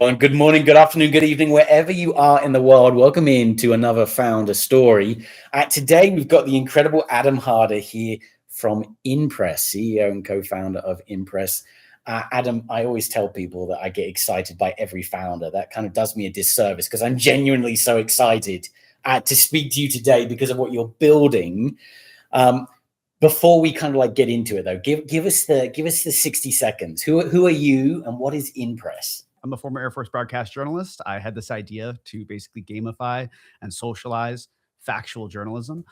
everyone. Good morning, good afternoon, good evening, wherever you are in the world. Welcome in to another Founder Story. Today, we've got the incredible Adam Harder here from InPress, CEO and co-founder of InPress. Adam, I always tell people that I get excited by every founder. That kind of does me a disservice because I'm genuinely so excited to speak to you today because of what you're building. Before we kind of like get into it, though, give us the 60 seconds. Who are you, and what is InPress? I'm a former Air Force broadcast journalist. I had this idea to basically gamify and socialize factual journalism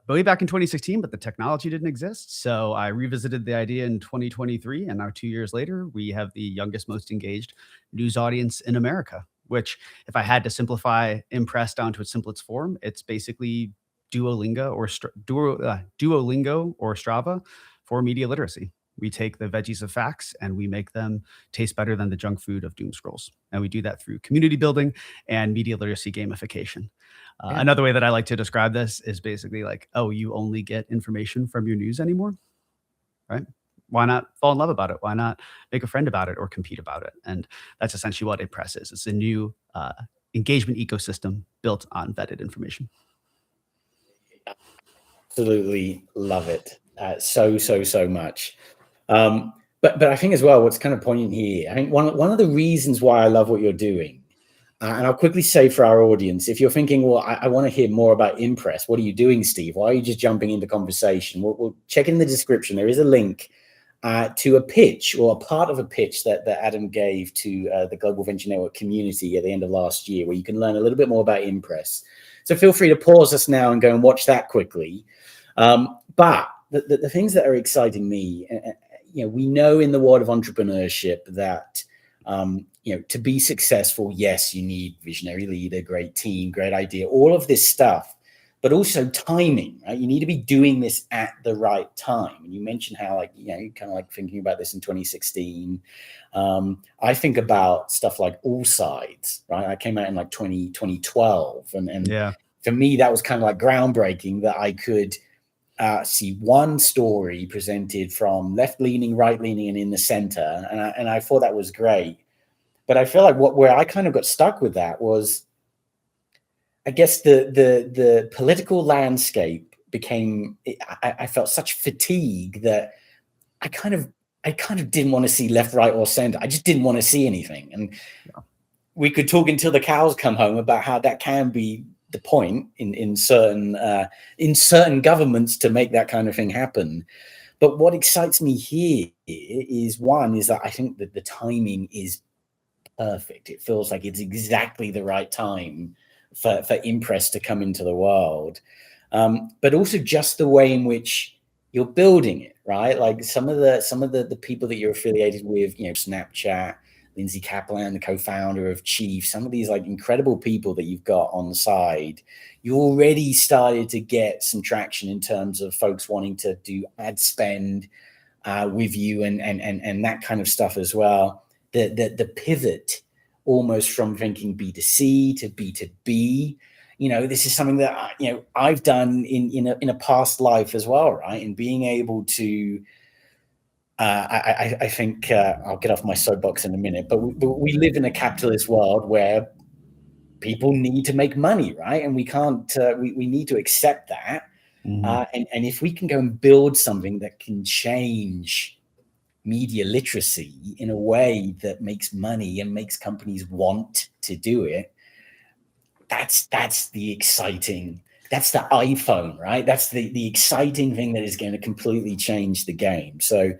way back in 2016, but the technology didn't exist. So I revisited the idea in 2023, and now 2 years later, we have the youngest, most engaged news audience in America. Which, if I had to simplify InPress down to its simplest form, it's basically Duolingo or Strava for media literacy. We take the veggies of facts and we make them taste better than the junk food of doom scrolls. And we do that through community building and media literacy gamification. Another way that I like to describe this is basically like, oh, you only get information from your news anymore, right? Why not fall in love about it? Why not make a friend about it or compete about it? And that's essentially what InPress is. It's a new engagement ecosystem built on vetted information. Absolutely love it so much. But I think as well, what's kind of poignant here, I think one of the reasons why I love what you're doing, and I'll quickly say for our audience, if you're thinking, well, I want to hear more about InPress, what are you doing, Steve? Why are you just jumping into conversation? We'll check in the description. There is a link to a pitch, or a part of a pitch that Adam gave to the Global Venture Network community at the end of last year, where you can learn a little bit more about InPress. So feel free to pause us now and go and watch that quickly. But the things that are exciting me, we know in the world of entrepreneurship that, to be successful, yes, you need visionary leader, great team, great idea, all of this stuff, but also timing, right? You need to be doing this at the right time. And you mentioned how, you're kind of like thinking about this in 2016. I think about stuff like All Sides, right? I came out in like 2012. And yeah, for me, that was kind of like groundbreaking that I could see one story presented from left-leaning, right-leaning, and in the center, and I thought that was great. But I feel like where I kind of got stuck with that was, I guess the political landscape became. I felt such fatigue that I kind of didn't want to see left, right, or center. I just didn't want to see anything, and we could talk until the cows come home about how that can be the point in certain governments to make that kind of thing happen. But what excites me here is that I think that the timing is perfect. It feels like it's exactly the right time for InPress to come into the world, but also just the way in which you're building it, right? Like some of the people that you're affiliated with, Snapchat, Lindsay Kaplan, the co-founder of Chief, some of these like incredible people that you've got on the side, you already started to get some traction in terms of folks wanting to do ad spend with you and that kind of stuff as well. The pivot almost from thinking B2C to B2B, this is something that I've done in a past life as well, right? And being able to I think I'll get off my soapbox in a minute, but we live in a capitalist world where people need to make money, right? And we can't. We need to accept that. And if we can go and build something that can change media literacy in a way that makes money and makes companies want to do it, that's the exciting. That's the iPhone, right? That's the exciting thing that is going to completely change the game. So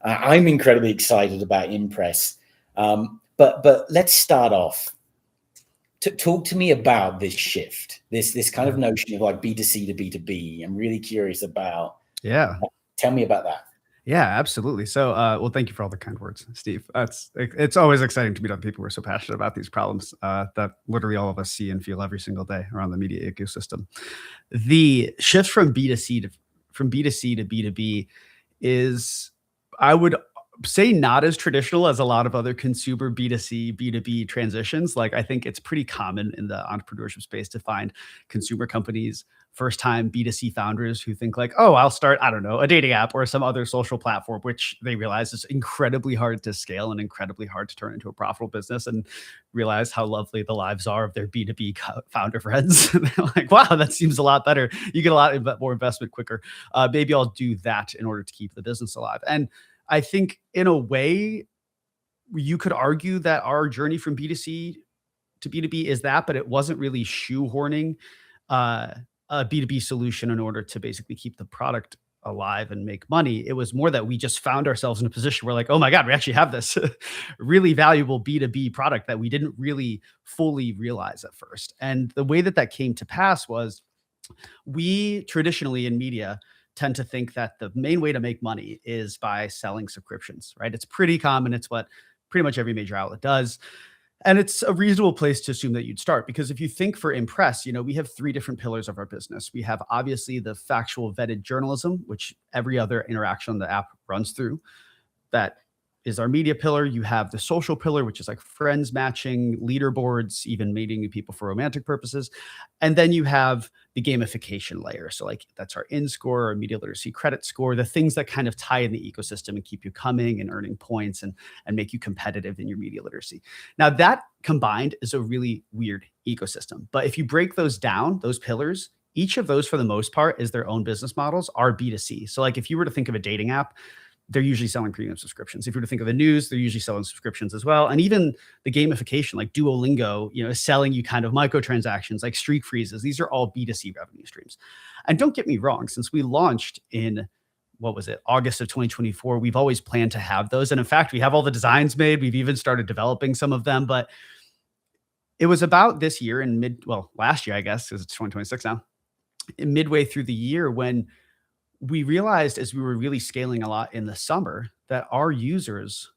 I'm incredibly excited about InPress. But let's start off. Talk to me about this shift, this kind of notion of like B2C to B2B. I'm really curious about. Yeah. Tell me about that. Yeah, absolutely. So, well, thank you for all the kind words, Steve. It's always exciting to meet other people who are so passionate about these problems that literally all of us see and feel every single day around the media ecosystem. The shift from B2C to B2B is, I would say not as traditional as a lot of other consumer B2C, B2B transitions. Like, I think it's pretty common in the entrepreneurship space to find consumer companies, first time B2C founders who think like, oh, I'll start, I don't know, a dating app or some other social platform, which they realize is incredibly hard to scale and incredibly hard to turn into a profitable business, and realize how lovely the lives are of their B2B founder friends. They're like, wow, that seems a lot better. You get a lot more investment quicker. Maybe I'll do that in order to keep the business alive. And I think in a way, you could argue that our journey from B2C to B2B is that, but it wasn't really shoehorning uh, a B2B solution in order to basically keep the product alive and make money. It was more that we just found ourselves in a position where like, oh my God, we actually have this really valuable B2B product that we didn't really fully realize at first. And the way that that came to pass was, we traditionally in media tend to think that the main way to make money is by selling subscriptions, right? It's pretty common. It's what pretty much every major outlet does. And it's a reasonable place to assume that you'd start, because if you think for InPress, we have three different pillars of our business. We have obviously the factual vetted journalism, which every other interaction on the app runs through. That is our media pillar. You have the social pillar, which is like friends matching, leaderboards, even meeting new people for romantic purposes. And then you have the gamification layer. So like that's our in-score, our media literacy credit score, the things that kind of tie in the ecosystem and keep you coming and earning points and make you competitive in your media literacy. Now that combined is a really weird ecosystem. But if you break those down, those pillars, each of those for the most part is their own business models, are B2C. So like if you were to think of a dating app, they're usually selling premium subscriptions. If you were to think of the news, they're usually selling subscriptions as well. And even the gamification, like Duolingo, is selling you kind of microtransactions, like streak freezes. These are all B2C revenue streams. And don't get me wrong, since we launched in, what was it, August of 2024, we've always planned to have those. And in fact, we have all the designs made. We've even started developing some of them. But it was about this year and last year, I guess, because it's 2026 now, midway through the year, when we realized, as we were really scaling a lot in the summer, that our users,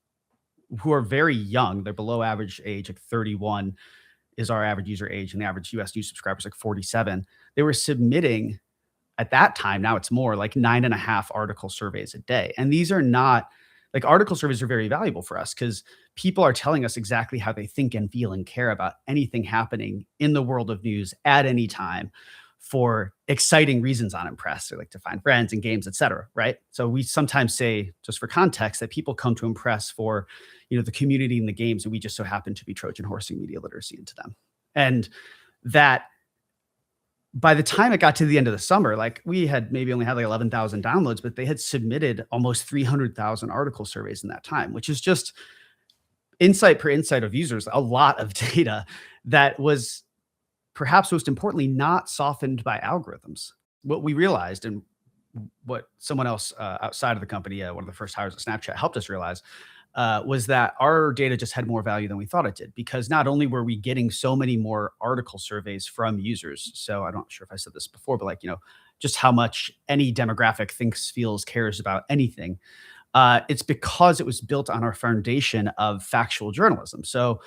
who are very young, they're below average age, like 31 is our average user age, and the average US news subscriber is like 47. They were submitting at that time, now it's more like 9.5 article surveys a day. And these are not like, article surveys are very valuable for us because people are telling us exactly how they think and feel and care about anything happening in the world of news at any time, for exciting reasons on InPress, or like to find friends and games, et cetera, right? So we sometimes say, just for context, that people come to InPress for, the community and the games, and we just so happen to be Trojan horsing media literacy into them. And that by the time it got to the end of the summer, like we had maybe only had like 11,000 downloads, but they had submitted almost 300,000 article surveys in that time, which is just insight per insight of users, a lot of data that was, perhaps most importantly, not softened by algorithms. What we realized, and what someone else outside of the company, one of the first hires at Snapchat, helped us realize, was that our data just had more value than we thought it did, because not only were we getting so many more article surveys from users. So I'm not sure if I said this before, but just how much any demographic thinks, feels, cares about anything. It's because it was built on our foundation of factual journalism. So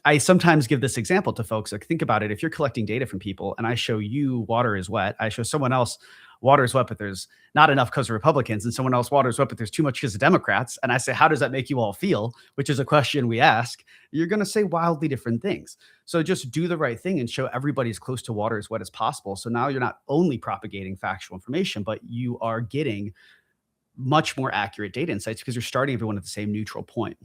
I sometimes give this example to folks. Like, think about it. If you're collecting data from people and I show you water is wet, I show someone else water is wet, but there's not enough because of Republicans, and someone else water is wet, but there's too much because of Democrats. And I say, how does that make you all feel? Which is a question we ask. You're going to say wildly different things. So just do the right thing and show everybody as close to water as wet as possible. So now you're not only propagating factual information, but you are getting much more accurate data insights because you're starting everyone at the same neutral point.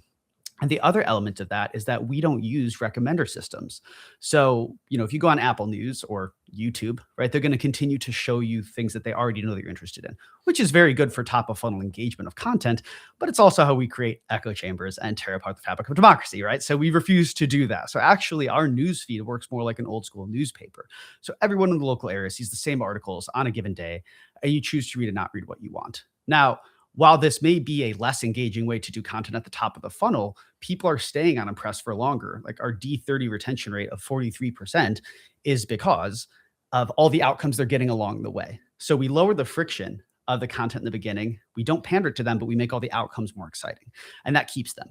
And the other element of that is that we don't use recommender systems. So, if you go on Apple News or YouTube, right, they're going to continue to show you things that they already know that you're interested in, which is very good for top of funnel engagement of content, but it's also how we create echo chambers and tear apart the fabric of democracy, right? So we refuse to do that. So actually our news feed works more like an old school newspaper. So everyone in the local area sees the same articles on a given day, and you choose to read and not read what you want. Now, while this may be a less engaging way to do content at the top of the funnel, people are staying on InPress for longer. Like our D30 retention rate of 43% is because of all the outcomes they're getting along the way. So we lower the friction of the content in the beginning. We don't pander to them, but we make all the outcomes more exciting, and that keeps them.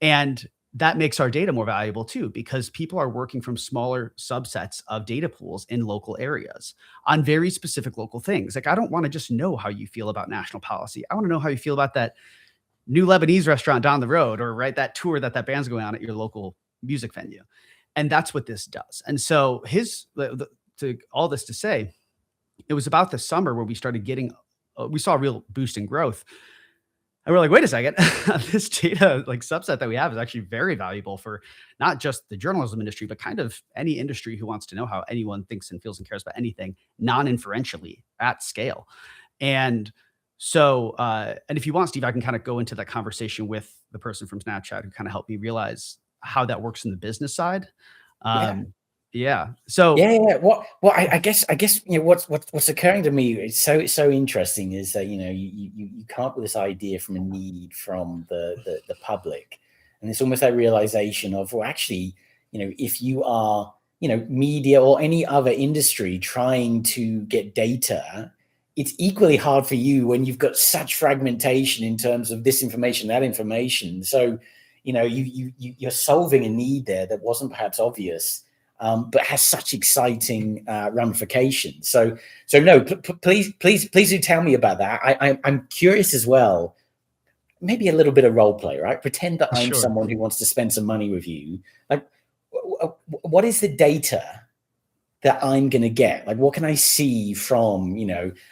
And that makes our data more valuable too, because people are working from smaller subsets of data pools in local areas on very specific local things. Like, I don't want to just know how you feel about national policy. I want to know how you feel about that new Lebanese restaurant down the road, or right, that tour that band's going on at your local music venue. And that's what this does. And so to all this to say, it was about the summer where we started getting, we saw a real boost in growth. And we're like, wait a second, this data like subset that we have is actually very valuable for not just the journalism industry, but kind of any industry who wants to know how anyone thinks and feels and cares about anything non-inferentially at scale. And so, and if you want, Steve, I can kind of go into that conversation with the person from Snapchat who kind of helped me realize how that works in the business side. Yeah. Yeah. So Yeah. I guess what's occurring to me is so interesting is that you come up with this idea from a need from the public, and it's almost that realization of, well, actually, if you are media or any other industry trying to get data, it's equally hard for you when you've got such fragmentation in terms of this information, that information. So you're solving a need there that wasn't perhaps obvious. But has such exciting ramifications. So no, please do tell me about that. I'm curious as well. Maybe a little bit of role play, right? Pretend that I'm Sure. someone who wants to spend some money with you. Like, what is the data that I'm going to get? Like, what can I see from?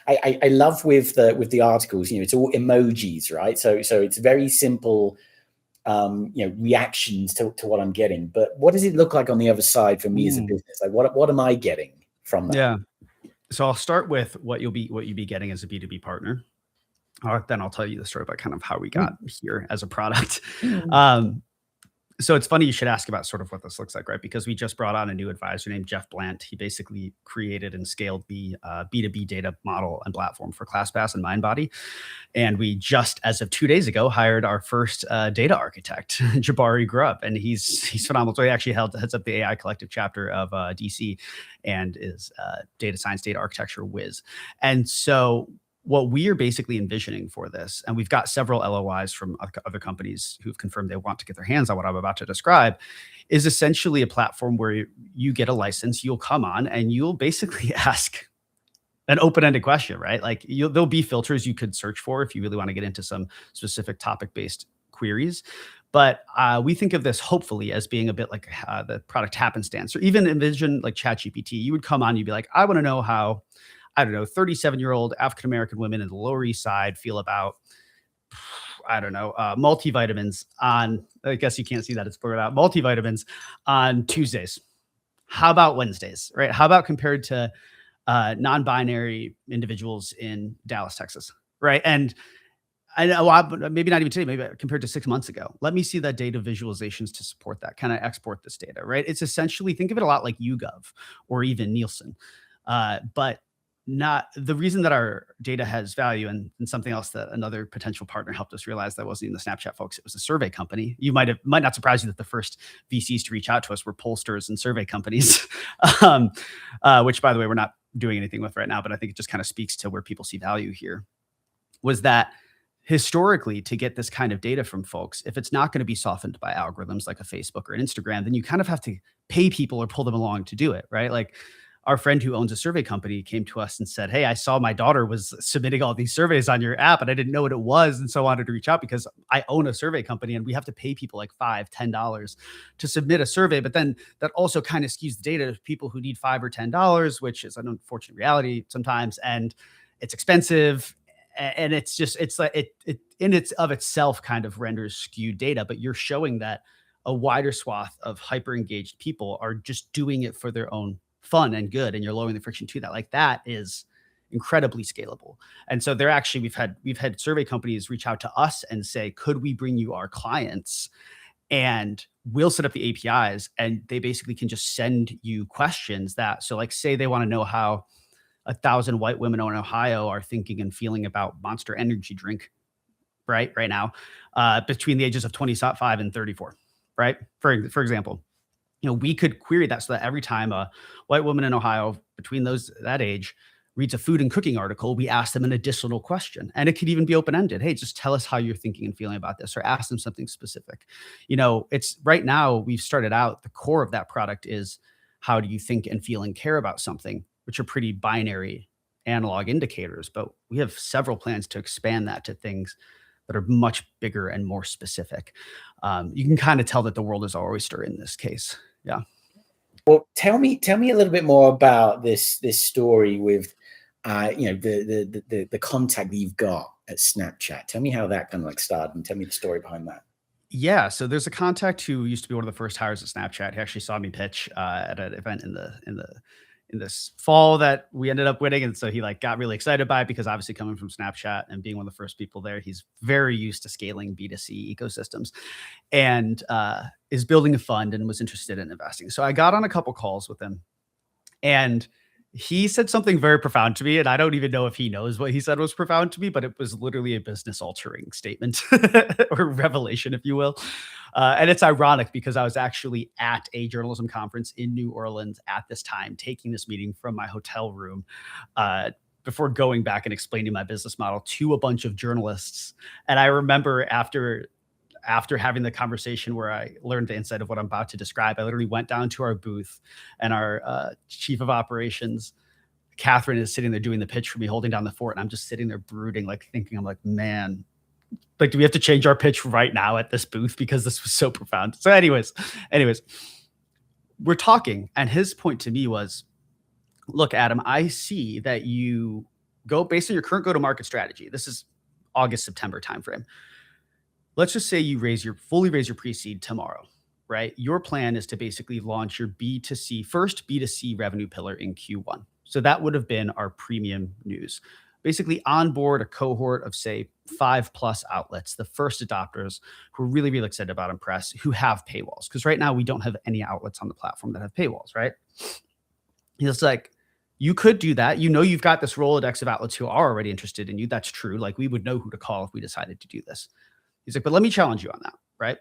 I love with the articles. It's all emojis, right? So it's very simple. Reactions to what I'm getting. But what does it look like on the other side for me as a business? Like, what am I getting from that? Yeah. So I'll start with what you'd be getting as a B2B partner. Then I'll tell you the story about kind of how we got here as a product. So it's funny you should ask about sort of what this looks like, right? Because we just brought on a new advisor named Jeff Blant. He basically created and scaled the B2B data model and platform for ClassPass and MindBody. And we just, as of 2 days ago, hired our first data architect, Jabari Grubb. And he's phenomenal. So he actually heads up the AI Collective chapter of DC and is data science, data architecture whiz. And so what we are basically envisioning for this, and we've got several LOIs from other companies who've confirmed they want to get their hands on what I'm about to describe, is essentially a platform where you get a license, you'll come on and you'll basically ask an open-ended question, right? Like there'll be filters you could search for if you really want to get into some specific topic-based queries. But we think of this hopefully as being a bit like the product happenstance, or even envision like ChatGPT. You would come on, you'd be like, I want to know how, I don't know, 37-year-old African-American women in the Lower East Side feel about, I don't know, multivitamins on, I guess you can't see that, it's blurred out, multivitamins on Tuesdays. How about Wednesdays, right? How about compared to non-binary individuals in Dallas, Texas, right? And I know maybe not even today, maybe compared to 6 months ago. Let me see that data visualizations to support that. Can I export this data, right? It's essentially, think of it a lot like YouGov or even Nielsen, but not the reason that our data has value. And something else that another potential partner helped us realize, that wasn't even the Snapchat folks, it was a survey company. You might not surprise you that the first VCs to reach out to us were pollsters and survey companies, which, by the way, we're not doing anything with right now, but I think it just kind of speaks to where people see value here. Was that historically, to get this kind of data from folks, if it's not going to be softened by algorithms like a Facebook or an Instagram, then you kind of have to pay people or pull them along to do it, right? Like our friend who owns a survey company came to us and said, hey, I saw my daughter was submitting all these surveys on your app and I didn't know what it was. And so I wanted to reach out because I own a survey company and we have to pay people like $5, $10 to submit a survey. But then that also kind of skews the data to people who need $5 or $10, which is an unfortunate reality sometimes. And it's expensive. And it's just, it's like it in its of itself kind of renders skewed data, but you're showing that a wider swath of hyper engaged people are just doing it for their own fun and good, and you're lowering the friction to that. Like that is incredibly scalable. And so they're actually, we've had survey companies reach out to us and say, could we bring you our clients and we'll set up the APIs, and they basically can just send you questions that, so like say they want to know how 1,000 white women in Ohio are thinking and feeling about Monster Energy drink right now, between the ages of 25 and 34, right? For example, we could query that so that every time a white woman in Ohio between that age reads a food and cooking article, we ask them an additional question. And it could even be open-ended. Hey, just tell us how you're thinking and feeling about this, or ask them something specific. It's right now, we've started out, the core of that product is how do you think and feel and care about something, which are pretty binary analog indicators. But we have several plans to expand that to things that are much bigger and more specific. You can kind of tell that the world is our oyster in this case. Yeah. Well, tell me a little bit more about this story with, the contact that you've got at Snapchat. Tell me how that kind of like started, and tell me the story behind that. Yeah, so there's a contact who used to be one of the first hires at Snapchat. He actually saw me pitch at an event in this fall that we ended up winning, and so he like got really excited by it because obviously coming from Snapchat and being one of the first people there, he's very used to scaling B2C ecosystems, and is building a fund and was interested in investing. So I got on a couple calls with him, and he said something very profound to me, and I don't even know if he knows what he said was profound to me, but it was literally a business altering statement or revelation, if you will. And it's ironic because I was actually at a journalism conference in New Orleans at this time, taking this meeting from my hotel room before going back and explaining my business model to a bunch of journalists. And I remember after having the conversation where I learned the insight of what I'm about to describe, I literally went down to our booth, and our chief of operations, Catherine, is sitting there doing the pitch for me, holding down the fort. And I'm just sitting there brooding, like thinking, I'm like, man, like, do we have to change our pitch right now at this booth? Because this was so profound. So anyways, we're talking, and his point to me was, look, Adam, I see that you go based on your current go-to-market strategy. This is August, September timeframe. Let's just say you fully raise your pre-seed tomorrow, right? Your plan is to basically launch your first B2C revenue pillar in Q1. So that would have been our premium news. Basically onboard a cohort of say 5+ outlets, the first adopters who are really, really excited about InPress, who have paywalls. Because right now we don't have any outlets on the platform that have paywalls, right? It's like, you could do that. You know, you've got this Rolodex of outlets who are already interested in you. That's true. Like, we would know who to call if we decided to do this. He's like, but let me challenge you on that, right?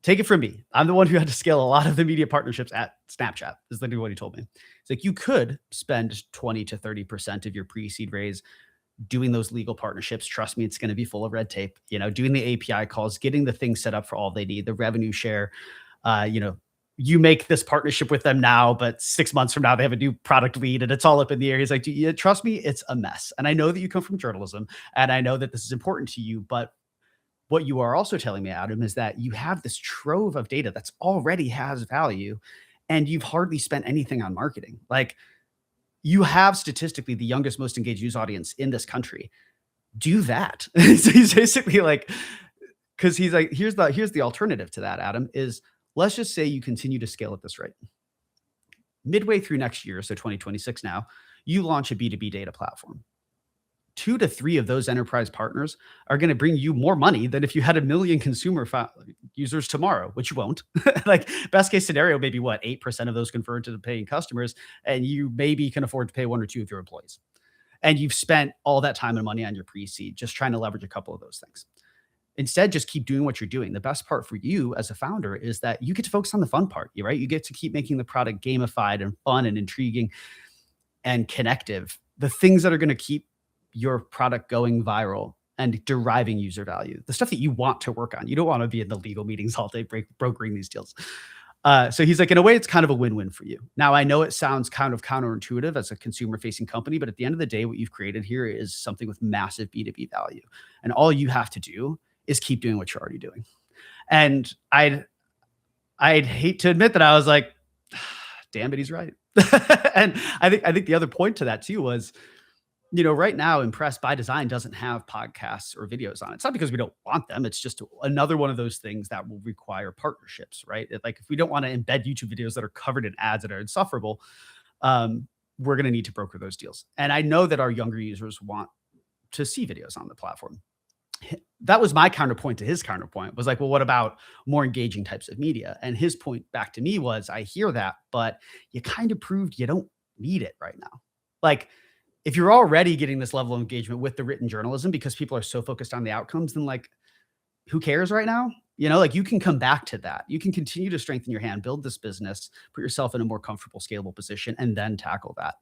Take it from me. I'm the one who had to scale a lot of the media partnerships at Snapchat, is literally what he told me. He's like, you could spend 20 to 30% of your pre-seed raise doing those legal partnerships. Trust me, it's going to be full of red tape, doing the API calls, getting the things set up for all they need, the revenue share. You make this partnership with them now, but 6 months from now, they have a new product lead and it's all up in the air. He's like, trust me, it's a mess. And I know that you come from journalism, and I know that this is important to you, but what you are also telling me, Adam, is that you have this trove of data that's already has value, and you've hardly spent anything on marketing. Like, you have statistically the youngest, most engaged news audience in this country. Do that. So he's basically like, because he's like, here's the alternative to that, Adam, is let's just say you continue to scale at this rate. Midway through next year, so 2026 now, you launch a B2B data platform. 2 to 3 of those enterprise partners are going to bring you more money than if you had 1 million consumer users tomorrow, which you won't. Like, best case scenario, maybe 8% of those convert to the paying customers, and you maybe can afford to pay 1 or 2 of your employees. And you've spent all that time and money on your pre-seed just trying to leverage a couple of those things. Instead, just keep doing what you're doing. The best part for you as a founder is that you get to focus on the fun part, right? You get to keep making the product gamified and fun and intriguing and connective. The things that are going to keep your product going viral and deriving user value, the stuff that you want to work on. You don't want to be in the legal meetings all day brokering these deals. So he's like, in a way, it's kind of a win-win for you. Now, I know it sounds kind of counterintuitive as a consumer-facing company, but at the end of the day, what you've created here is something with massive B2B value. And all you have to do is keep doing what you're already doing. And I'd hate to admit that I was like, damn it, he's right. And I think the other point to that too was, right now, InPress by design doesn't have podcasts or videos on it. It's not because we don't want them. It's just another one of those things that will require partnerships, right? Like, if we don't want to embed YouTube videos that are covered in ads that are insufferable, we're going to need to broker those deals. And I know that our younger users want to see videos on the platform. That was my counterpoint to his counterpoint, was like, well, what about more engaging types of media? And his point back to me was, I hear that, but you kind of proved you don't need it right now. Like, if you're already getting this level of engagement with the written journalism because people are so focused on the outcomes, then like, who cares right now? Like, you can come back to that. You can continue to strengthen your hand, build this business, put yourself in a more comfortable, scalable position, and then tackle that.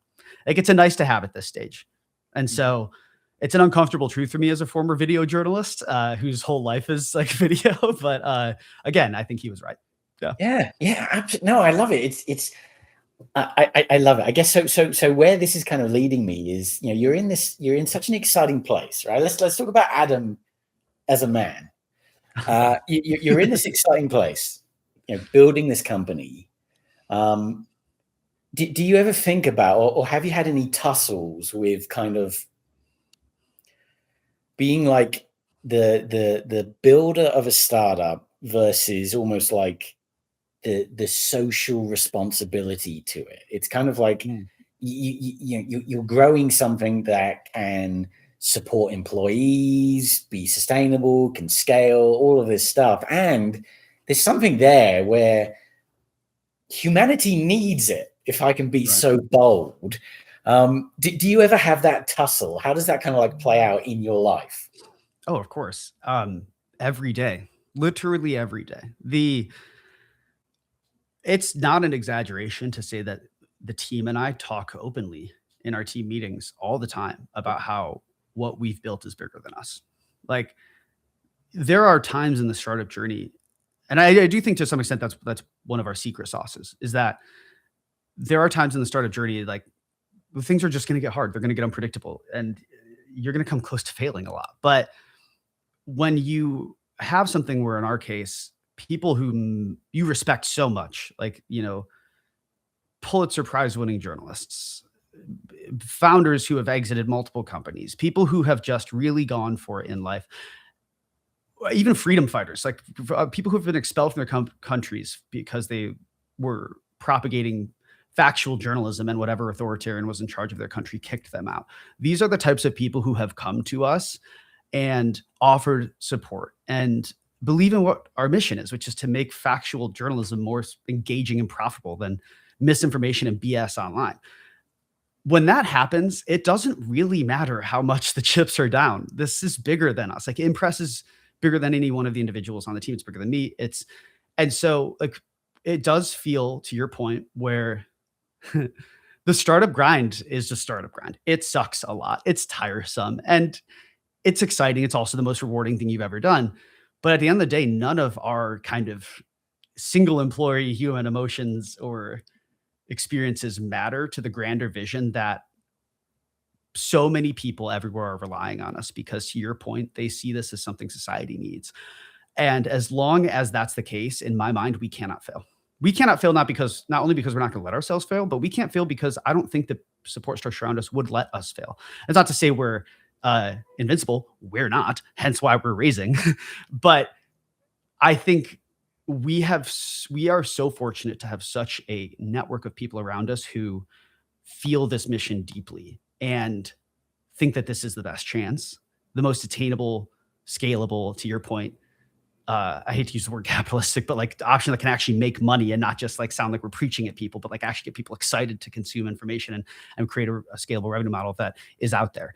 Like, it's a nice to have at this stage. And so it's an uncomfortable truth for me as a former video journalist whose whole life is like video. But again, I think he was right. Yeah. Absolutely. No, I love it. I love it. I guess so where this is kind of leading me is, you're in such an exciting place, right? Let's talk about Adam as a man, you're in this exciting place, building this company. Do you ever think about, or have you had any tussles with kind of being like the builder of a startup versus almost like the social responsibility to it? It's kind of like you're growing something that can support employees, be sustainable, can scale, all of this stuff, and there's something there where humanity needs it, if I can be so bold. Do you ever have that tussle? How does that kind of like play out in your life? Oh, of course. Every day, literally every day. It's not an exaggeration to say that the team and I talk openly in our team meetings all the time about how what we've built is bigger than us. Like, there are times in the startup journey, and I do think to some extent that's one of our secret sauces, is that there are times in the startup journey, like, things are just going to get hard. They're going to get unpredictable, and you're going to come close to failing a lot. But when you have something where, in our case, people whom you respect so much, like, Pulitzer Prize winning journalists, founders who have exited multiple companies, people who have just really gone for it in life, even freedom fighters, like people who have been expelled from their countries because they were propagating factual journalism, and whatever authoritarian was in charge of their country kicked them out. These are the types of people who have come to us and offered support and believe in what our mission is, which is to make factual journalism more engaging and profitable than misinformation and BS online. When that happens, it doesn't really matter how much the chips are down. This is bigger than us. Like, InPress is bigger than any one of the individuals on the team. It's bigger than me. And so, like, it does feel, to your point, where the startup grind is just startup grind. It sucks a lot. It's tiresome and it's exciting. It's also the most rewarding thing you've ever done. But at the end of the day, none of our kind of single employee human emotions or experiences matter to the grander vision that so many people everywhere are relying on us, because, to your point, they see this as something society needs. And as long as that's the case, in my mind, we cannot fail. We cannot fail, not only because we're not going to let ourselves fail, but we can't fail because I don't think the support structure around us would let us fail. It's not to say we're invincible. We're not, hence why we're raising. But I think we are so fortunate to have such a network of people around us who feel this mission deeply and think that this is the best chance, the most attainable, scalable, to your point. I hate to use the word capitalistic, but like the option that can actually make money and not just like sound like we're preaching at people, but like actually get people excited to consume information and create a scalable revenue model that is out there.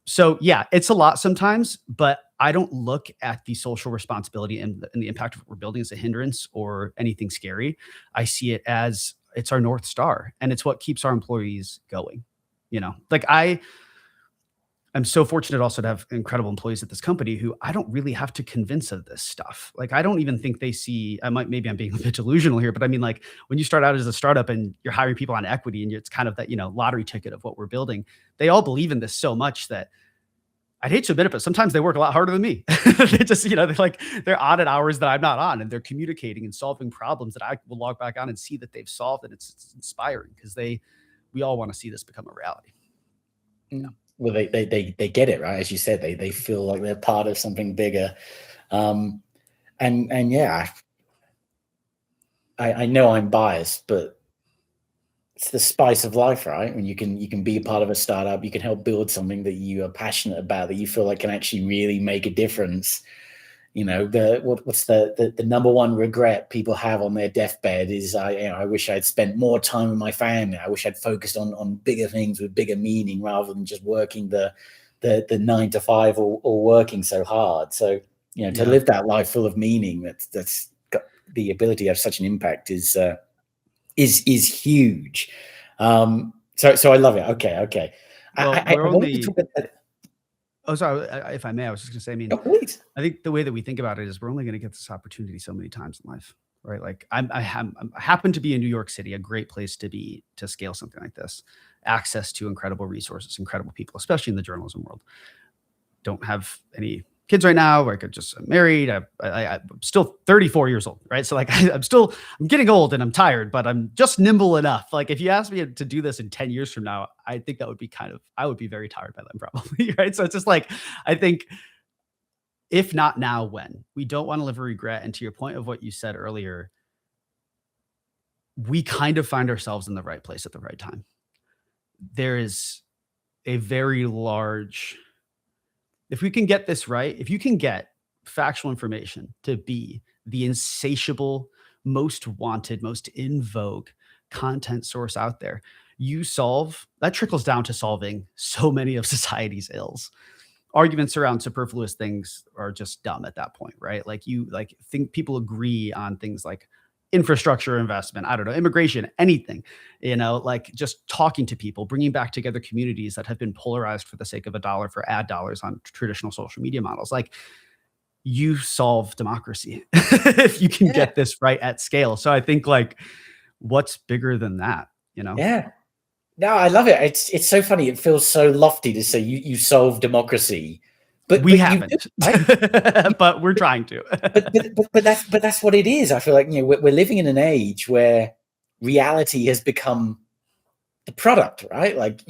So yeah, it's a lot sometimes, but I don't look at the social responsibility and the impact of what we're building as a hindrance or anything scary. I see it as it's our North Star, and it's what keeps our employees going. Like, I'm so fortunate also to have incredible employees at this company who I don't really have to convince of this stuff. Like, I don't even think they see, maybe I'm being a bit delusional here, but I mean, like, when you start out as a startup and you're hiring people on equity and it's kind of that, lottery ticket of what we're building, they all believe in this so much that I'd hate to admit it, but sometimes they work a lot harder than me. They just, they're on at hours that I'm not on, and they're communicating and solving problems that I will log back on and see that they've solved. And it's inspiring because we all want to see this become a reality. Well, they get it, right? As you said, they feel like they're part of something bigger. And yeah, I know I'm biased, but it's the spice of life, right? When you can be a part of a startup, you can help build something that you are passionate about, that you feel like can actually really make a difference. What's the number one regret people have on their deathbed is I wish I'd spent more time with my family. I wish I'd focused on bigger things with bigger meaning rather than just working the 9 to 5 or working so hard. So to live that life full of meaning that's got the ability to have such an impact is huge. So I love it. Okay. Well, I wanted to talk about. Oh, sorry. If I may, I was just going to say, please. I think the way that we think about it is we're only going to get this opportunity so many times in life, right? Like, I happen to be in New York City, a great place to be to scale something like this. Access to incredible resources, incredible people, especially in the journalism world. Don't have any kids right now. Like I'm married. I'm still 34 years old, right? So like I'm getting old and I'm tired, but I'm just nimble enough. Like if you ask me to do this in 10 years from now, I think that would be I would be very tired by then probably, right? So it's just like, I think if not now, when? We don't want to live a regret. And to your point of what you said earlier, we kind of find ourselves in the right place at the right time. There is a very large, if we can get this right, if you can get factual information to be the insatiable, most wanted, most in vogue content source out there, that trickles down to solving so many of society's ills. Arguments around superfluous things are just dumb at that point, right? Like think people agree on things like infrastructure investment, I don't know, immigration, anything, like just talking to people, bringing back together communities that have been polarized for the sake of $1 for ad dollars on traditional social media models. Like you solve democracy if you can get this right at scale. So I think like what's bigger than that, Yeah. No, I love it. It's so funny. It feels so lofty to say you solve democracy, but we haven't, right? but we're trying to. but that's what it is. I feel like we're living in an age where reality has become the product, right? Like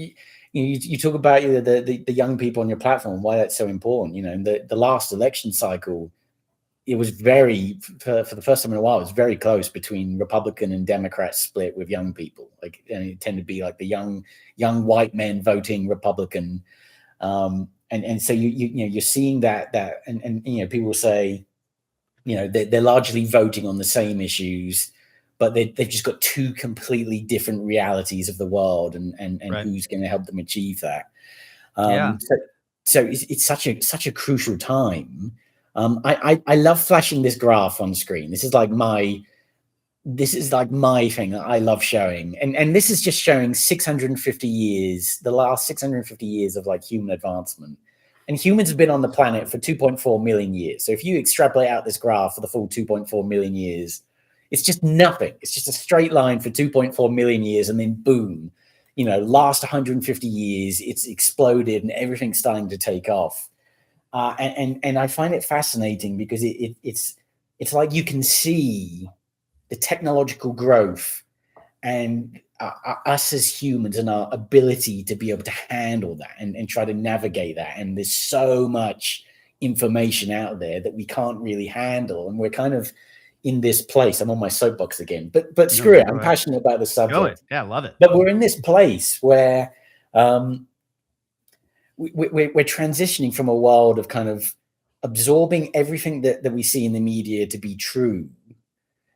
you talk about the young people on your platform, why that's so important. The last election cycle, it was for the first time in a while, it was very close between Republican and Democrat split with young people. Like, and it tended to be like the young white men voting Republican. And so you're seeing that and people will say, they're largely voting on the same issues, but they've just got two completely different realities of the world and right. Who's going to help them achieve that. Yeah. So it's such a crucial time. I love flashing this graph on screen. This is like my thing that I love showing. And this is just showing 650 years, the last 650 years of like human advancement. And humans have been on the planet for 2.4 million years. So if you extrapolate out this graph for the full 2.4 million years, it's just nothing. It's just a straight line for 2.4 million years. And then boom, last 150 years, it's exploded and everything's starting to take off. And I find it fascinating because it's like you can see the technological growth and us as humans and our ability to be able to handle that and try to navigate that. And there's so much information out there that we can't really handle. And we're kind of in this place. I'm on my soapbox again, but screw it. I'm passionate about the subject. Yeah, I love it. But we're in this place where we're transitioning from a world of kind of absorbing everything that we see in the media to be true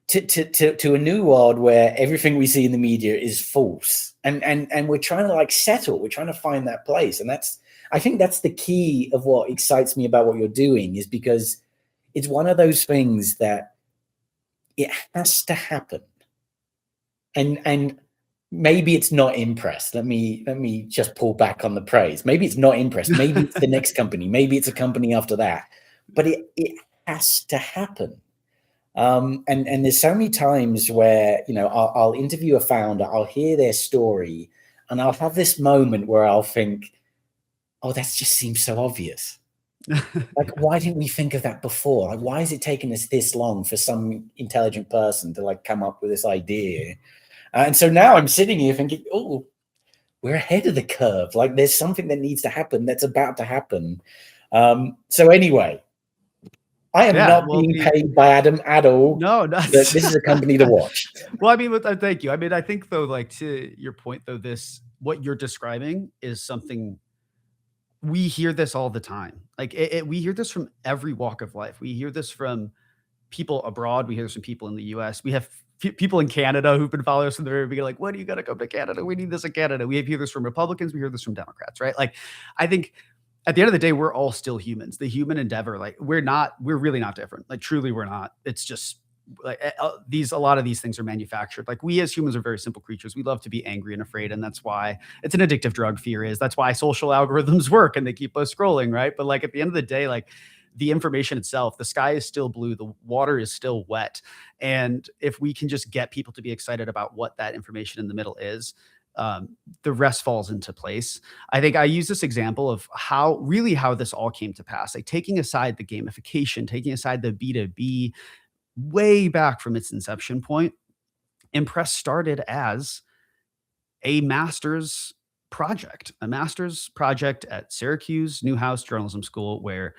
to a new world where everything we see in the media is false. And we're trying to like settle. We're trying to find that place. And I think that's the key of what excites me about what you're doing, is because it's one of those things that it has to happen. And maybe it's not InPress. Let me just pull back on the praise. Maybe it's not InPress. Maybe it's the next company. Maybe it's a company after that. But it has to happen. And there's so many times where I'll interview a founder, I'll hear their story, and I'll have this moment where I'll think, "Oh, that just seems so obvious. Like, why didn't we think of that before? Like, why is it taking us this long for some intelligent person to like come up with this idea?" And so now I'm sitting here thinking, "Oh, we're ahead of the curve. Like, there's something that needs to happen that's about to happen." So anyway, I am not being paid by Adam at all. No, this is a company to watch. Well, I mean, thank you. I mean, I think though, like to your point though, what you're describing is something we hear this all the time. Like we hear this from every walk of life. We hear this from people abroad. We hear this from people in the US. We have people in Canada who've been following us from the very beginning, like, when are you going to come to Canada? We need this in Canada. We hear this from Republicans. We hear this from Democrats, right? Like, I think at the end of the day, we're all still humans. The human endeavor, like we're really not different. Like truly we're not. It's just like a lot of these things are manufactured. Like we as humans are very simple creatures. We love to be angry and afraid. And that's why it's an addictive drug, fear is. That's why social algorithms work and they keep us scrolling, right? But like at the end of the day, like the information itself, the sky is still blue, the water is still wet. And if we can just get people to be excited about what that information in the middle is, the rest falls into place. I think I use this example of how this all came to pass. Like taking aside the gamification, taking aside the B2B way back from its inception point, InPress started as a master's a master's project at Syracuse Newhouse Journalism School, where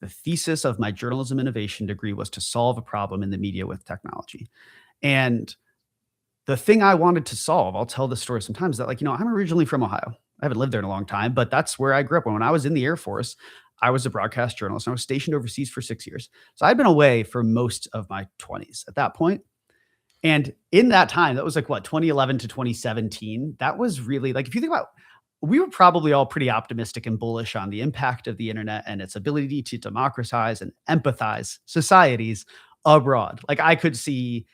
the thesis of my journalism innovation degree was to solve a problem in the media with technology. And the thing I wanted to solve, I'll tell this story sometimes, that, like, I'm originally from Ohio. I haven't lived there in a long time, but that's where I grew up. When I was in the Air Force, I was a broadcast journalist and I was stationed overseas for 6 years. So I'd been away for most of my 20s at that point. And in that time, that was like 2011 to 2017. That was really, like, if you think about, we were probably all pretty optimistic and bullish on the impact of the internet and its ability to democratize and empathize societies abroad. Like, I could see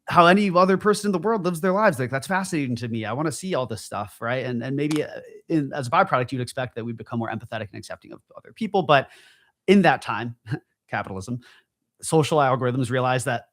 how any other person in the world lives their lives. Like, that's fascinating to me. I want to see all this stuff, right? And maybe as a byproduct, you'd expect that we'd become more empathetic and accepting of other people. But in that time, capitalism, social algorithms realized that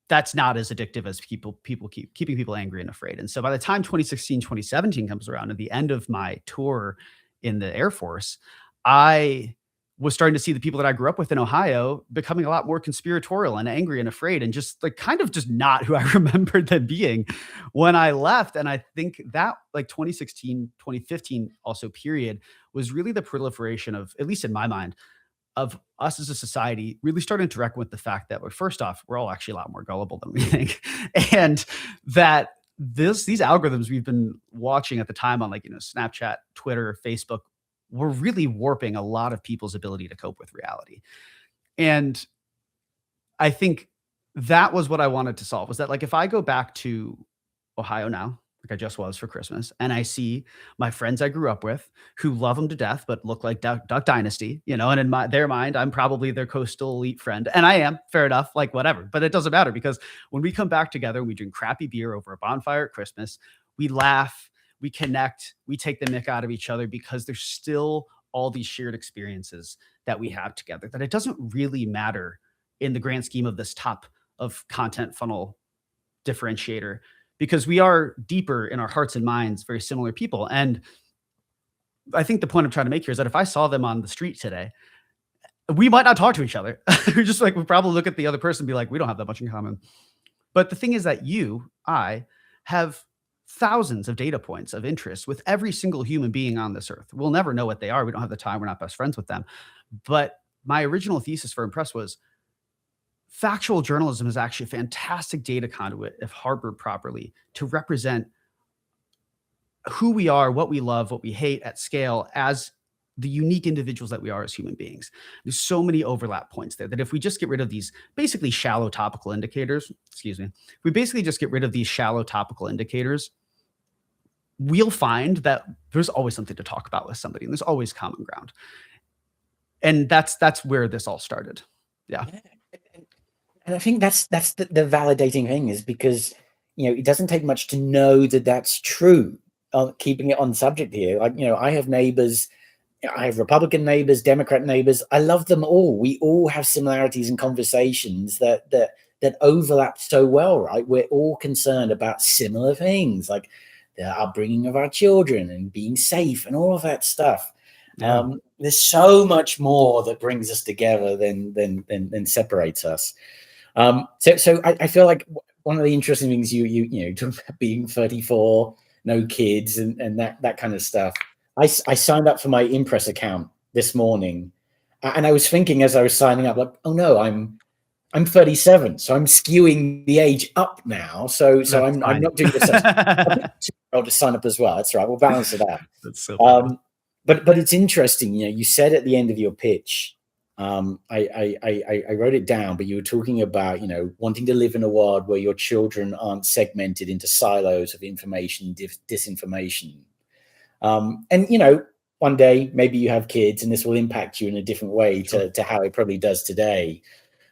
that's not as addictive as people keeping people angry and afraid. And so by the time 2016, 2017 comes around, at the end of my tour in the Air Force, I was starting to see the people that I grew up with in Ohio becoming a lot more conspiratorial and angry and afraid, and just like kind of just not who I remembered them being when I left. And I think that, like, 2016, 2015 also period was really the proliferation of, at least in my mind, of us as a society really starting to reckon with the fact that, well, first off, we're all actually a lot more gullible than we think. And that these algorithms we've been watching at the time on, like, Snapchat, Twitter, Facebook, were really warping a lot of people's ability to cope with reality. And I think that was what I wanted to solve, was that, like, if I go back to Ohio now, like I just was for Christmas, and I see my friends I grew up with who love them to death, but look like Duck Dynasty, and in their mind, I'm probably their coastal elite friend. And I am, fair enough, like, whatever. But it doesn't matter, because when we come back together, we drink crappy beer over a bonfire at Christmas, we laugh, we connect, we take the mick out of each other, because there's still all these shared experiences that we have together, that it doesn't really matter in the grand scheme of this top of content funnel differentiator, because we are deeper in our hearts and minds, very similar people. And I think the point I'm trying to make here is that if I saw them on the street today, we might not talk to each other. We're just like, we probably look at the other person and be like, we don't have that much in common. But the thing is that I have thousands of data points of interest with every single human being on this earth. We'll never know what they are. We don't have the time. We're not best friends with them. But my original thesis for InPress was, factual journalism is actually a fantastic data conduit, if harbored properly, to represent who we are, what we love, what we hate at scale, as the unique individuals that we are as human beings. There's so many overlap points there that if we just get rid of these basically shallow topical indicators, if we basically just get rid of these shallow topical indicators, we'll find that there's always something to talk about with somebody, and there's always common ground. And that's where this all started. Yeah. And I think that's the validating thing, is because, it doesn't take much to know that that's true. Keeping it on subject here, like, I have neighbors, I have Republican neighbors, Democrat neighbors. I love them all. We all have similarities and conversations that overlap so well, right? We're all concerned about similar things, like the upbringing of our children and being safe and all of that stuff. Yeah. There's so much more that brings us together than separates us. So I feel like one of the interesting things you talk about being 34, no kids, and that kind of stuff. I signed up for my InPress account this morning, and I was thinking as I was signing up, like, oh no, I'm 37, so I'm skewing the age up now. So I'm not doing this. I'll just sign up as well. That's right. We'll balance it out. That's so funny. But it's interesting. You said at the end of your pitch, I wrote it down, but you were talking about, wanting to live in a world where your children aren't segmented into silos of information, disinformation. And, one day maybe you have kids and this will impact you in a different way to how it probably does today.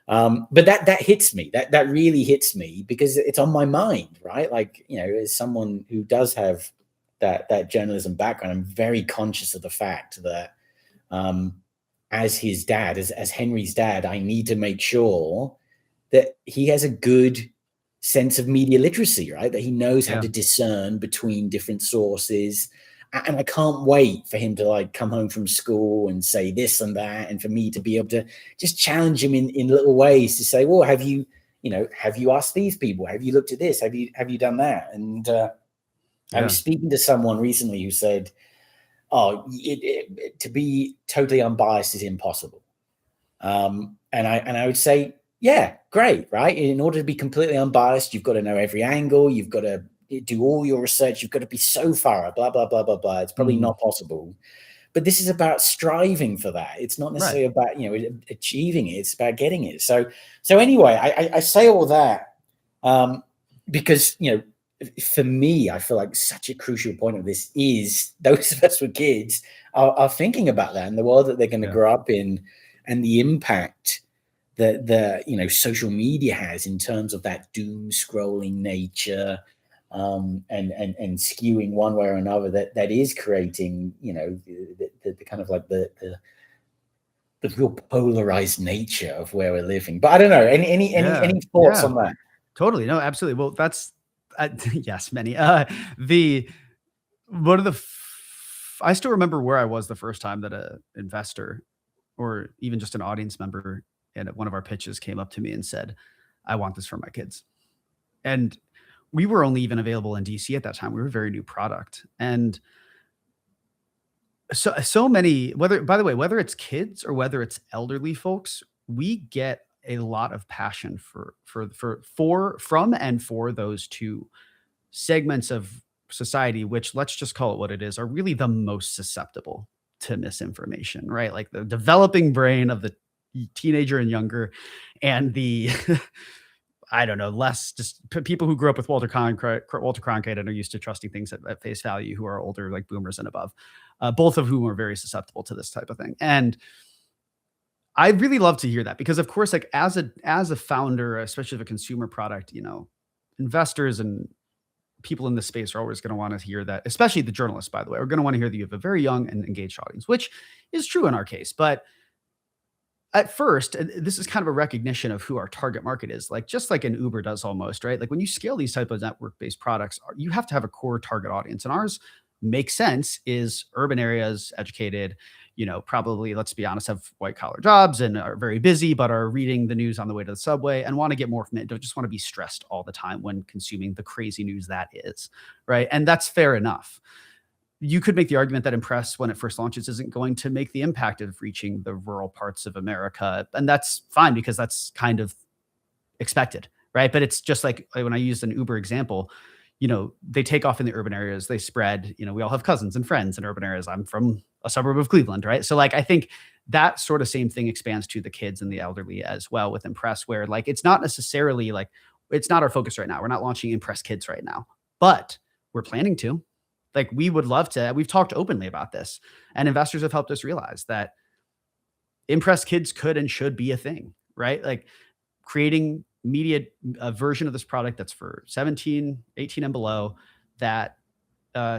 But that hits me. That really hits me, because it's on my mind, right? Like, as someone who does have that journalism background, I'm very conscious of the fact that, as his dad, as Henry's dad, I need to make sure that he has a good sense of media literacy, right? That he knows how Yeah. to discern between different sources. And I can't wait for him to like come home from school and say this and that, and for me to be able to just challenge him in little ways to say, well, have you asked these people? Have you looked at this? Have you done that? And I was speaking to someone recently who said, oh, to be totally unbiased is impossible. And I would say, yeah, great, right? In order to be completely unbiased, you've got to know every angle. You've got to do all your research. You've got to be so thorough, blah, blah, blah, blah, blah. It's probably not possible. But this is about striving for that. It's not necessarily about, achieving it. It's about getting it. So anyway, I say all that because, for me, I feel like such a crucial point of this is those of us with kids are thinking about that and the world that they're going to grow up in, and the impact that the social media has in terms of that doom scrolling nature, and skewing one way or another that is creating the kind of like the real polarized nature of where we're living. But I don't know, any thoughts on that? Totally. No, absolutely. Well, that's yes, many. I still remember where I was the first time that a investor or even just an audience member at one of our pitches came up to me and said, I want this for my kids. And we were only even available in DC at that time. We were a very new product. And so many, whether it's kids or whether it's elderly folks, we get a lot of passion from and for those two segments of society, which, let's just call it what it is, are really the most susceptible to misinformation, right? Like the developing brain of the teenager and younger, and the I don't know, less just people who grew up with Walter Cronkite and are used to trusting things at face value, who are older, like boomers and above, both of whom are very susceptible to this type of thing. And I'd really love to hear that, because of course, like as a founder, especially of a consumer product, investors and people in this space are always going to want to hear that, especially the journalists, by the way, are going to want to hear that you have a very young and engaged audience, which is true in our case. But at first, and this is kind of a recognition of who our target market is, like just like an Uber does almost, right? Like when you scale these type of network-based products, you have to have a core target audience. And ours makes sense, is urban areas, educated, probably, let's be honest, have white collar jobs and are very busy, but are reading the news on the way to the subway and want to get more from it. Don't just want to be stressed all the time when consuming the crazy news that is, right? And that's fair enough. You could make the argument that InPress, when it first launches, isn't going to make the impact of reaching the rural parts of America. And that's fine, because that's kind of expected, right? But it's just like when I used an Uber example, they take off in the urban areas, they spread, we all have cousins and friends in urban areas. I'm from a suburb of Cleveland, right? So like, I think that sort of same thing expands to the kids and the elderly as well with InPress, where like, it's not necessarily like, it's not our focus right now. We're not launching InPress Kids right now, but we're planning to. Like, we would love to. We've talked openly about this, and investors have helped us realize that InPress Kids could and should be a thing, right? Like creating a version of this product that's for 17, 18 and below, that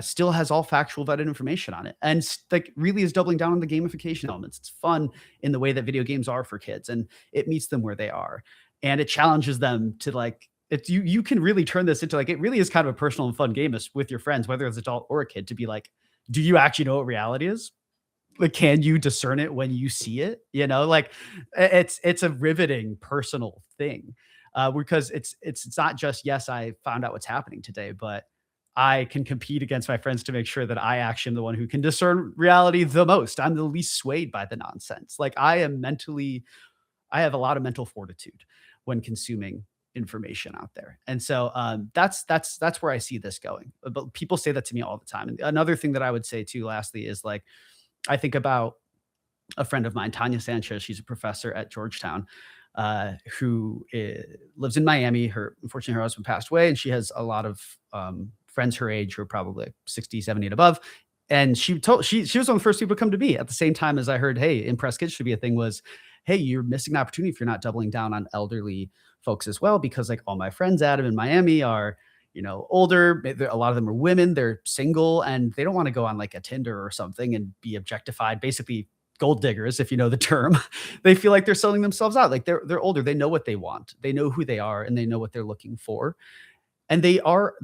still has all factual vetted information on it, and like really is doubling down on the gamification elements. It's fun in the way that video games are for kids, and it meets them where they are, and it challenges them to like, it's you can really turn this into like, it really is kind of a personal and fun game with your friends, whether it's adult or a kid, to be like, do you actually know what reality is? Like, can you discern it when you see it? Like it's a riveting personal thing, because it's not just, yes, I found out what's happening today, but I can compete against my friends to make sure that I actually am the one who can discern reality the most. I'm the least swayed by the nonsense. Like I have a lot of mental fortitude when consuming information out there. And so that's where I see this going. But people say that to me all the time. And another thing that I would say too, lastly, is like, I think about a friend of mine, Tanya Sanchez. She's a professor at Georgetown, who lives in Miami. Unfortunately, her husband passed away, and she has a lot of friends her age who are probably like 60, 70 and above. And she was one of the first people to come to me at the same time as I heard, hey, InPress Kids should be a thing, was, hey, you're missing an opportunity if you're not doubling down on elderly folks as well, because like all my friends, Adam, in Miami are, older. A lot of them are women, they're single, and they don't want to go on like a Tinder or something and be objectified basically gold diggers, if you know the term. They feel like they're selling themselves out. Like they're older, they know what they want, they know who they are, and they know what they're looking for. And they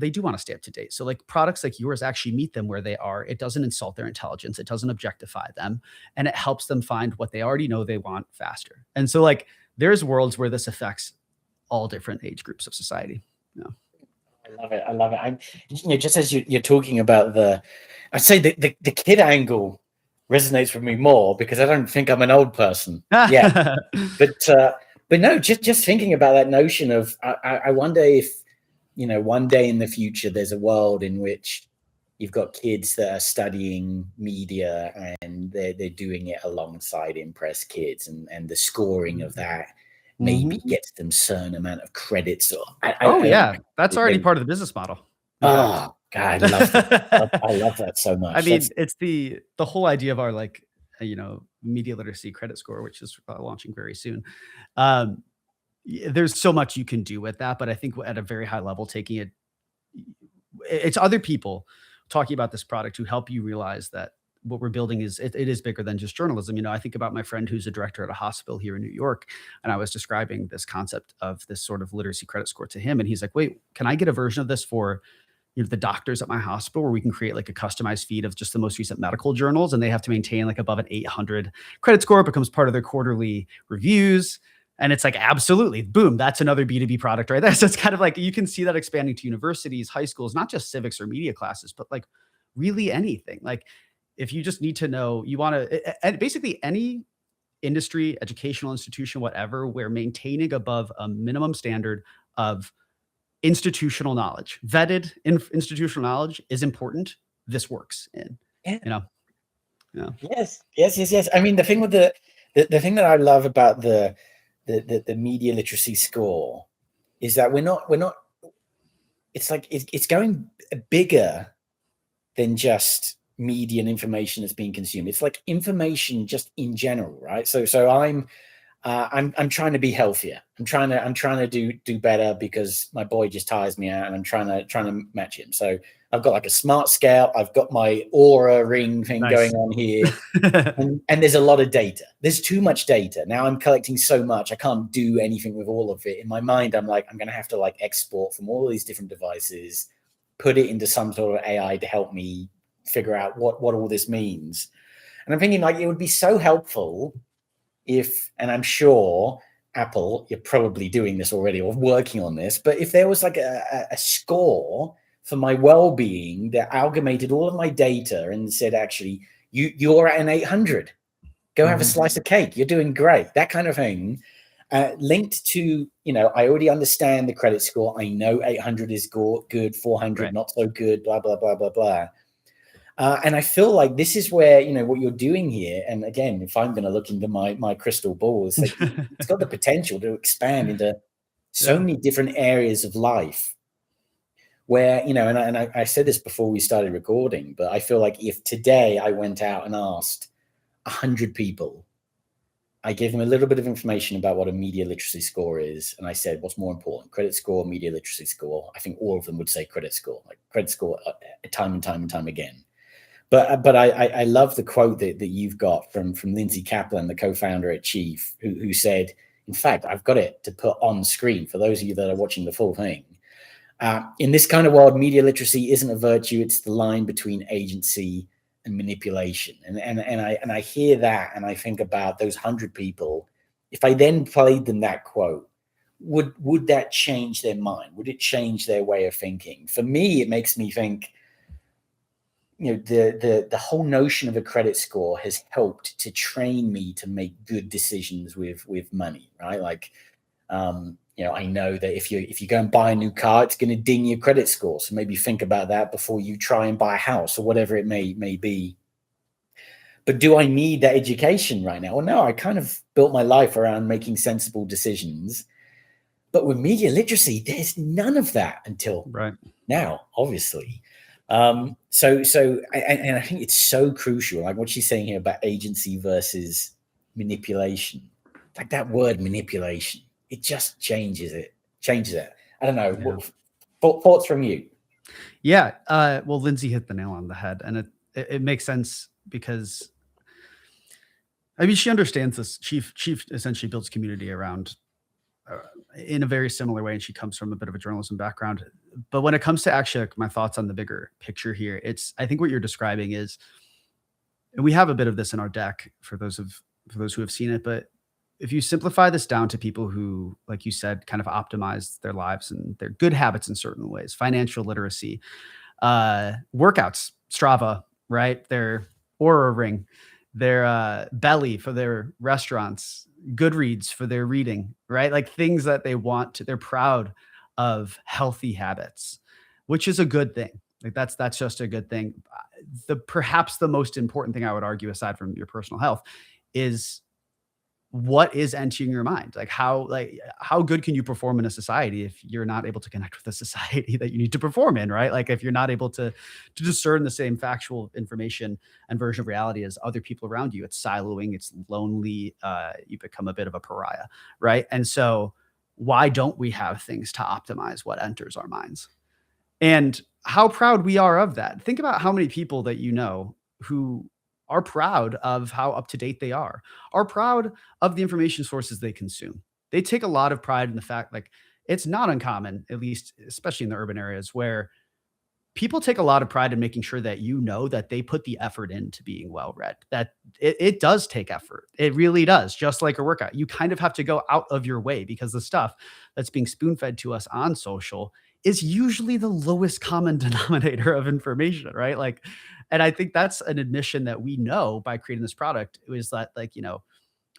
do want to stay up to date. So like products like yours actually meet them where they are. It doesn't insult their intelligence, it doesn't objectify them, and it helps them find what they already know they want faster. And so like there's worlds where this affects all different age groups of society. Yeah. I love it. I love it. I'm, just as you're talking about I'd say the kid angle resonates with me more because I don't think I'm an old person. Yeah, but no, just thinking about that notion of I wonder if one day in the future there's a world in which you've got kids that are studying media and they're doing it alongside InPress kids, and the scoring of that maybe gets them certain amount of credits. That's already part of the business model. Oh God, I love that. I love that so much. I mean, it's the whole idea of our media literacy credit score, which is launching very soon. There's so much you can do with that, but I think at a very high level, taking it's other people talking about this product who help you realize that what we're building is it is bigger than just journalism. I think about my friend who's a director at a hospital here in New York, and I was describing this concept of this sort of literacy credit score to him, and he's like, "Wait, can I get a version of this for the doctors at my hospital, where we can create like a customized feed of just the most recent medical journals, and they have to maintain like above an 800 credit score. It becomes part of their quarterly reviews." And it's like, absolutely, boom, that's another B2B product right there. So it's kind of like, you can see that expanding to universities, high schools, not just civics or media classes, but like really anything. Like if you just need to know, you want to, and basically any industry, educational institution, whatever, where maintaining above a minimum standard of institutional knowledge, vetted institutional knowledge is important. This works in, Yeah. Yes. I mean, the thing with the thing that I love about the media literacy score is that we're not it's like it's going bigger than just media and information that's being consumed. It's like information just in general, right? So I'm trying to be healthier. I'm trying to do better because my boy just tires me out, and I'm trying to match him. So I've got like a smart scale. I've got my Aura ring thing going on here, and there's a lot of data. There's too much data. Now I'm collecting so much, I can't do anything with all of it. In my mind, I'm like, I'm going to have to like export from all these different devices, put it into some sort of AI to help me figure out what all this means. And I'm thinking like it would be so helpful if, and I'm sure Apple, you're probably doing this already or working on this, but if there was like a score for my well-being that amalgamated all of my data and said, actually, you're at an 800, go have a slice of cake, you're doing great, that kind of thing, linked to, I already understand the credit score, I know 800 is good, 400 not so good, blah blah blah blah blah. And I feel like this is where, what you're doing here. And again, if I'm going to look into my crystal ball, it's like it's got the potential to expand into so many different areas of life where, and I said this before we started recording, but I feel like if today I went out and asked 100 people, I gave them a little bit of information about what a media literacy score is. And I said, what's more important, credit score, media literacy score? I think all of them would say credit score, like credit score time and time again. But I love the quote that you've got from Lindsay Kaplan, the co-founder at Chief, who said, in fact, I've got it to put on screen for those of you that are watching the full thing. In this kind of world, media literacy isn't a virtue. It's the line between agency and manipulation. And I hear that, and I think about those 100 people. If I then played them that quote, would that change their mind? Would it change their way of thinking? For me, it makes me think, the whole notion of a credit score has helped to train me to make good decisions with money, right? Like, I know that if you go and buy a new car, it's going to ding your credit score. So maybe think about that before you try and buy a house or whatever it may be. But do I need that education right now? Well, no, I kind of built my life around making sensible decisions. But with media literacy, there's none of that until now, obviously. So I think it's so crucial, like what she's saying here about agency versus manipulation. Like that word manipulation, it just changes it. I don't know. Thoughts from you? Yeah. Well, Lindsay hit the nail on the head, and it makes sense because I mean, she understands this. She essentially builds community around in a very similar way, and she comes from a bit of a journalism background. But when it comes to actually like, my thoughts on the bigger picture here, I think what you're describing is, and we have a bit of this in our deck for those who have seen it, but if you simplify this down to people who, like you said, kind of optimize their lives and their good habits in certain ways, financial literacy, workouts, Strava, right? Their Aura Ring, their Belly for their restaurants, Goodreads for their reading, right? Like things that they're proud of healthy habits, which is a good thing. Like that's just a good thing. Perhaps the most important thing I would argue, aside from your personal health, is what is entering your mind. How good can you perform in a society if you're not able to connect with the society that you need to perform in, right? Like if you're not able to discern the same factual information and version of reality as other people around you, it's siloing, it's lonely, you become a bit of a pariah, right? And so why don't we have things to optimize what enters our minds? And how proud we are of that. Think about how many people that you know who are proud of how up to date they are proud of the information sources they consume. They take a lot of pride in the fact, like, it's not uncommon, at least, especially in the urban areas, where people take a lot of pride in making sure that you know that they put the effort into being well read, that it does take effort. It really does. Just like a workout, you kind of have to go out of your way because the stuff that's being spoon fed to us on social is usually the lowest common denominator of information, right? Like, and I think that's an admission that we know by creating this product, is that, like,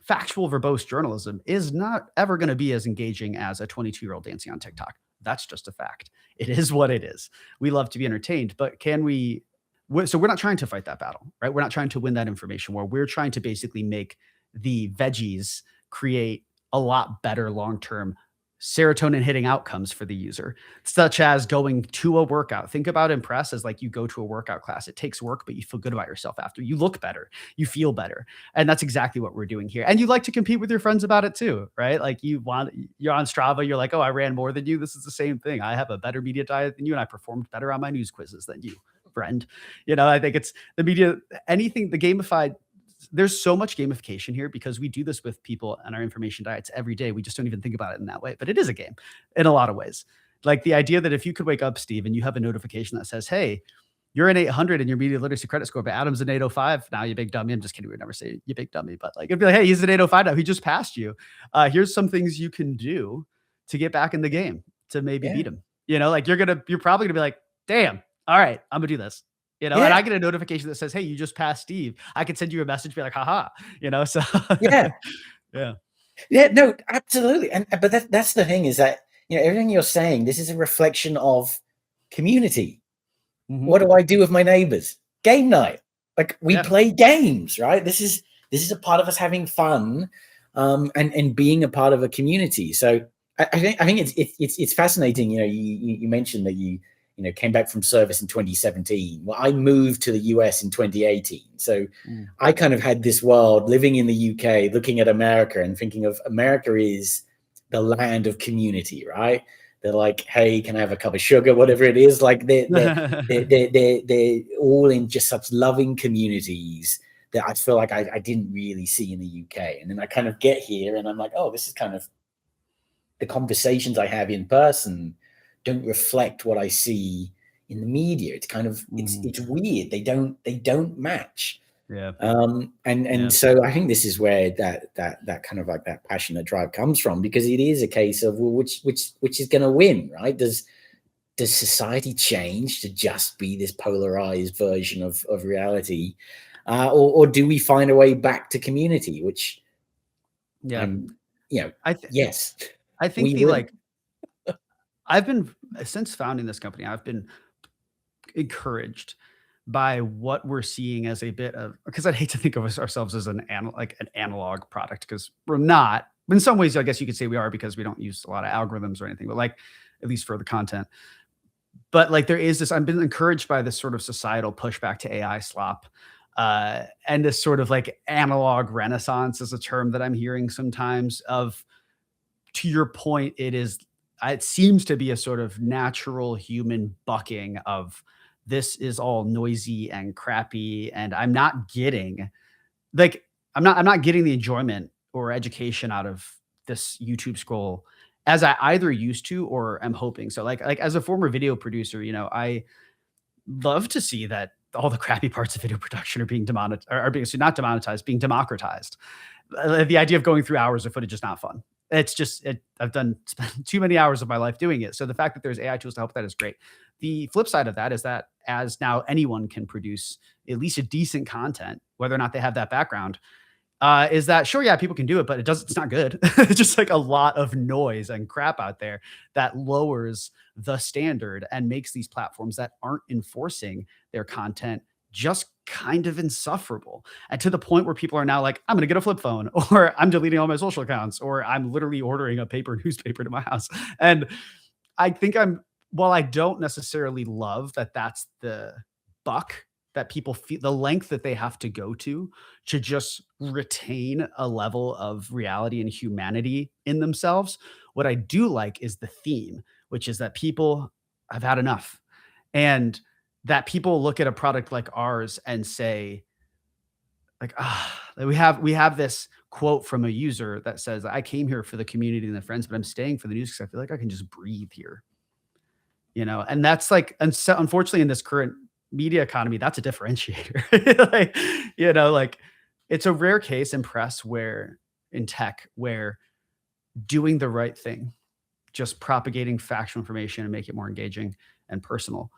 factual verbose journalism is not ever going to be as engaging as a 22-year-old dancing on TikTok. That's just a fact. It is what it is. We love to be entertained, but so we're not trying to fight that battle, right? We're not trying to win that information war. We're trying to basically make the veggies create a lot better long-term serotonin hitting outcomes for the user, such as going to a workout. Think about InPress as like you go to a workout class. It takes work, but you feel good about yourself after. You look better, you feel better. And that's exactly what we're doing here. And you like to compete with your friends about it too, right? Like you're on Strava, you're like, oh, I ran more than you. This is the same thing. I have a better media diet than you, and I performed better on my news quizzes than you, friend. I think it's the media, anything, the gamified, there's so much gamification here because we do this with people and our information diets every day. We just don't even think about it in that way, but it is a game in a lot of ways. Like the idea that if you could wake up, Steve, and you have a notification that says, hey, you're an 800 in your media literacy credit score, but Adam's an 805. Now, you big dummy. I'm just kidding. We would never say you big dummy, but like, it'd be like, hey, he's an 805 now. He just passed you. Here's some things you can do to get back in the game to maybe beat him. Like you're probably gonna be like, damn, all right, I'm gonna do this. And I get a notification that says, hey, you just passed Steve. I could send you a message, be like, haha, so. Yeah. Yeah. Yeah, no, absolutely. But that's the thing, is that, everything you're saying, this is a reflection of community. Mm-hmm. What do I do with my neighbors? Game night. Like we play games, right? This is a part of us having fun, and being a part of a community. So I think it's fascinating. You mentioned that you came back from service in 2017. Well, I moved to the US in 2018. So I kind of had this world living in the UK, looking at America and thinking of America is the land of community, right? They're like, hey, can I have a cup of sugar? Whatever it is. Like they're all in just such loving communities that I feel like I didn't really see in the UK. And then I kind of get here and I'm like, oh, this is kind of the conversations I have in person don't reflect what I see in the media. It's kind of it's weird. They don't match. Yeah. So I think this is where that kind of like that passionate drive comes from, because it is a case of, well, which is going to win, right? Does society change to just be this polarized version of reality, or do we find a way back to community? Which, yes, I think I've been, since founding this company, I've been encouraged by what we're seeing as a bit of, because I'd hate to think of ourselves as an analog product, because we're not. In some ways, I guess you could say we are, because we don't use a lot of algorithms or anything, but like, at least for the content. But like there is this, I've been encouraged by this sort of societal pushback to AI slop. And this sort of like analog renaissance is a term that I'm hearing sometimes of, to your point, it seems to be a sort of natural human bucking of, this is all noisy and crappy, and I'm not getting, like, I'm not getting the enjoyment or education out of this YouTube scroll as I either used to or am hoping. So like as a former video producer, I love to see that all the crappy parts of video production are being are being, so not demonetized, being democratized. The idea of going through hours of footage is not fun. It's just I've spent too many hours of my life doing it. So the fact that there's AI tools to help that is great. The flip side of that is that as now anyone can produce at least a decent content, whether or not they have that background, is that sure, yeah, people can do it, but it's not good. It's just like a lot of noise and crap out there that lowers the standard and makes these platforms that aren't enforcing their content just kind of insufferable. And to the point where people are now like, I'm going to get a flip phone, or I'm deleting all my social accounts, or I'm literally ordering a paper newspaper to my house. And I think while I don't necessarily love that that's the buck that people feel, the length that they have to go to just retain a level of reality and humanity in themselves. What I do like is the theme, which is that people have had enough, and that people look at a product like ours and say, like, we have this quote from a user that says, I came here for the community and the friends, but I'm staying for the news because I feel like I can just breathe here. And that's like, and so unfortunately in this current media economy, that's a differentiator. Like it's a rare case in press in tech where doing the right thing, just propagating factual information and make it more engaging and personal,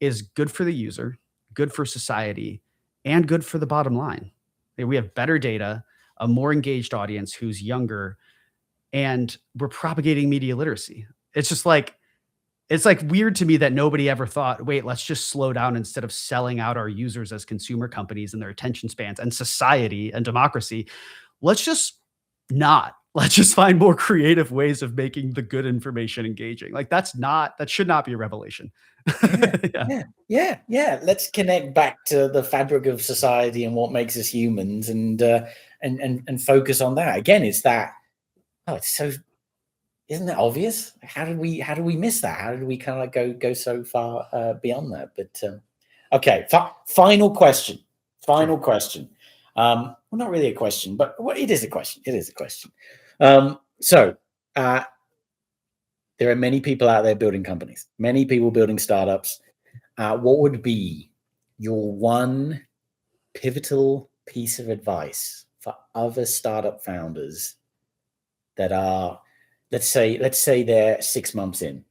is good for the user, good for society, and good for the bottom line. We have better data, a more engaged audience who's younger, and we're propagating media literacy. It's like weird to me that nobody ever thought, wait, let's just slow down instead of selling out our users as consumer companies and their attention spans and society and democracy. Let's just find more creative ways of making the good information engaging. Like that should not be a revelation. Yeah. Let's connect back to the fabric of society and what makes us humans, and focus on that. Again, it's that. Oh, it's so. Isn't that obvious? How did we miss that? How did we kind of like go so far beyond that? But okay, final question. Well, not really a question, but it is a question. So there are many people out there building companies, many people building startups. What would be your one pivotal piece of advice for other startup founders that are, let's say they're 6 months in?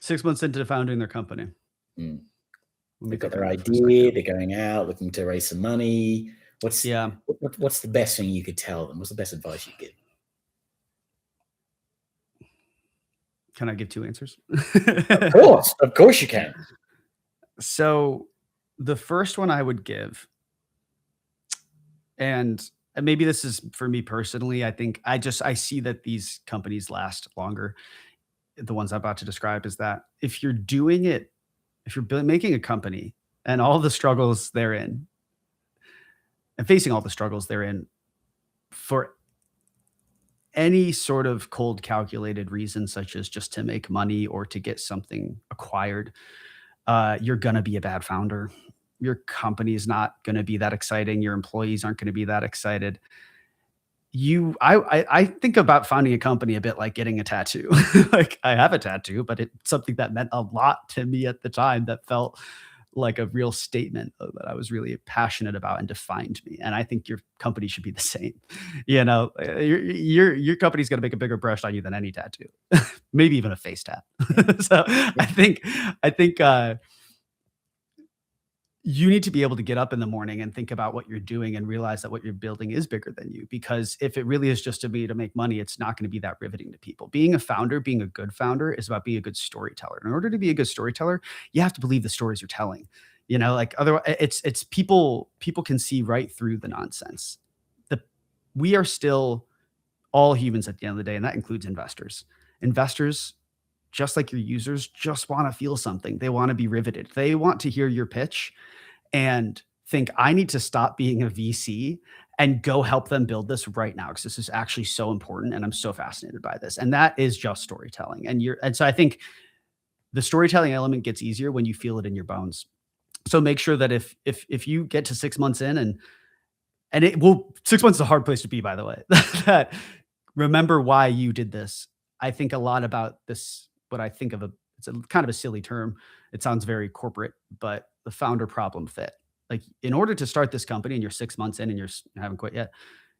6 months into founding their company. They've got their idea, they're going out looking to raise some money. What's the best thing you could tell them? What's the best advice you give? Can I give 2 answers? Of course you can. So the first one I would give, and maybe this is for me personally, I think I see that these companies last longer. The ones I'm about to describe is that if you're making a company and all the struggles therein and facing all the struggles therein for any sort of cold calculated reason, such as just to make money or to get something acquired, you're going to be a bad founder. Your company is not going to be that exciting. Your employees aren't going to be that excited. I think about founding a company a bit like getting a tattoo. Like I have a tattoo, but it's something that meant a lot to me at the time, that felt like a real statement that I was really passionate about and defined me. And I think your company should be the same. Your company's going to make a bigger brush on you than any tattoo, maybe even a face tat. So I think you need to be able to get up in the morning and think about what you're doing and realize that what you're building is bigger than you. Because if it really is just to make money, it's not going to be that riveting to people. Being a founder, being a good founder, is about being a good storyteller. In order to be a good storyteller, you have to believe the stories you're telling. Like otherwise, it's people can see right through the nonsense. We are still all humans at the end of the day, and that includes investors. Investors, just like your users, just want to feel something. They want to be riveted. They want to hear your pitch and think, I need to stop being a VC and go help them build this right now, because this is actually so important and I'm so fascinated by this. And that is just storytelling. And so I think the storytelling element gets easier when you feel it in your bones. So make sure that if you get to 6 months in and And 6 months is a hard place to be, by the way. That remember why you did this. I think a lot about this, what I think of it's a kind of a silly term. It sounds very corporate, but the founder problem fit. Like, in order to start this company and you're 6 months in and you haven't quit yet,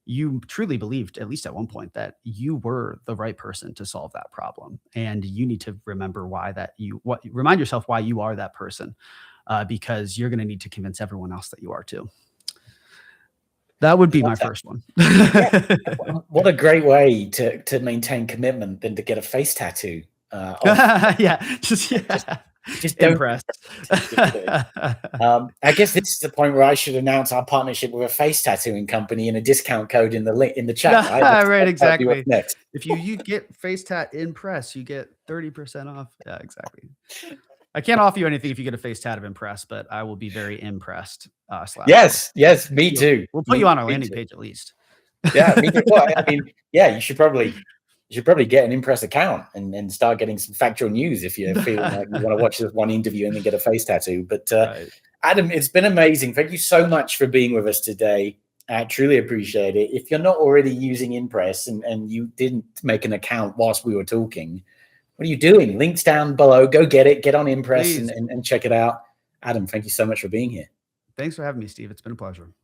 you truly believed, at least at one point, that you were the right person to solve that problem. And you need to remember remind yourself why you are that person, because you're going to need to convince everyone else that you are too. That would be my first one. Yeah. What a great way to maintain commitment than to get a face tattoo. Yeah, just InPress. I guess this is the point where I should announce our partnership with a face tattooing company and a discount code in the chat. Right, exactly. Next. If you get face tat InPress, you get 30% off. Yeah, exactly. I can't offer you anything if you get a face tat of InPress, but I will be very impressed. Yes, me too. We'll put you on our landing page at least. Yeah, me too. Well, I mean, yeah, you should probably get an InPress account and start getting some factual news if you feel like you want to watch this one interview and then get a face tattoo. But right. Adam, it's been amazing. Thank you so much for being with us today. I truly appreciate it. If you're not already using InPress and you didn't make an account whilst we were talking, what are you doing? Links down below. Go get it. Get on InPress and check it out. Adam, thank you so much for being here. Thanks for having me, Steve. It's been a pleasure.